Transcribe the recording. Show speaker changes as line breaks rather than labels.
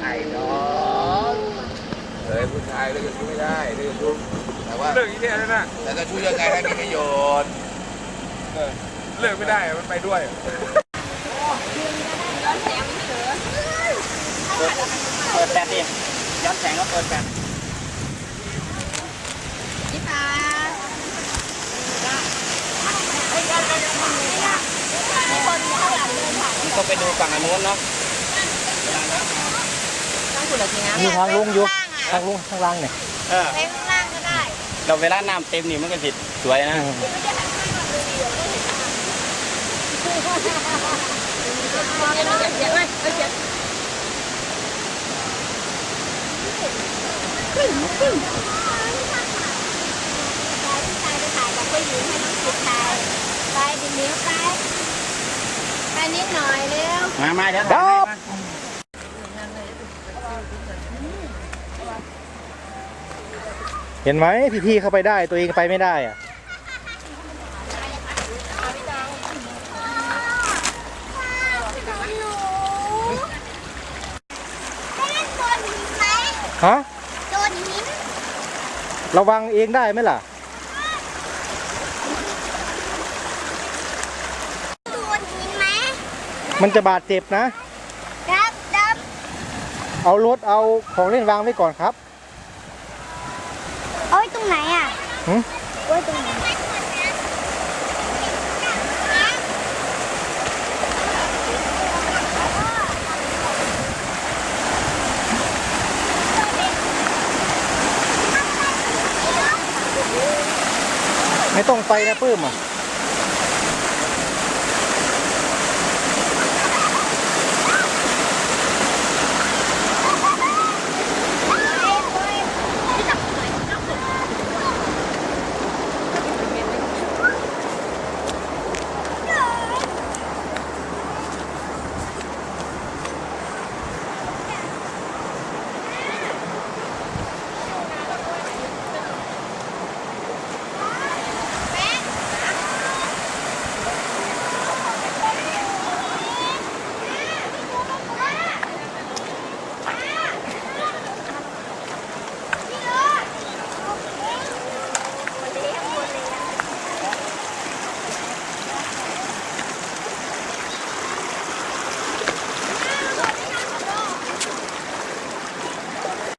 ไอ้น้องเฮ้ยผู้ชายเลิกกับชู้ไม่ได้เลิกกับชู้แต่ว่าเลิกอีกเนี่ยนะแต่ถ้าชู้ยังไงให้มีประโยชน์เลิกไม่ได้มันไปด้วย
เปิดแปดดิย้อนแสงก็เปิดแปด
พี่ฟ้ามีคนข้างหลังเดินผ่าน
ก็ไปดูฝั่งนู้นเนาะ
ต้องขุดอะไรนะ
มีทางลงอยู่ทางลงข้างล่างเนี่ย
ไปข้างล่างก็ได้
เราเวลาน้ำเต็มนี่มันก็ติดสวยนะ
ไปนิดหน่อยเร็ว
มาเดี๋ยวถ่ายให้มา
เห็นไหมพี่ๆเข้าไปได้ตัวเองไปไม่ได้อะฮะระวังเองได้ไหมล่ะมันจะบาดเจ็บนะเอารถเอาของเล่นวางไว้ก่อนครับ
เอาไว้ตรงไหนอ่ะ
หืม
ไว้ตรงไหน
ไม่ต้องไปนะปื้มอ่ะ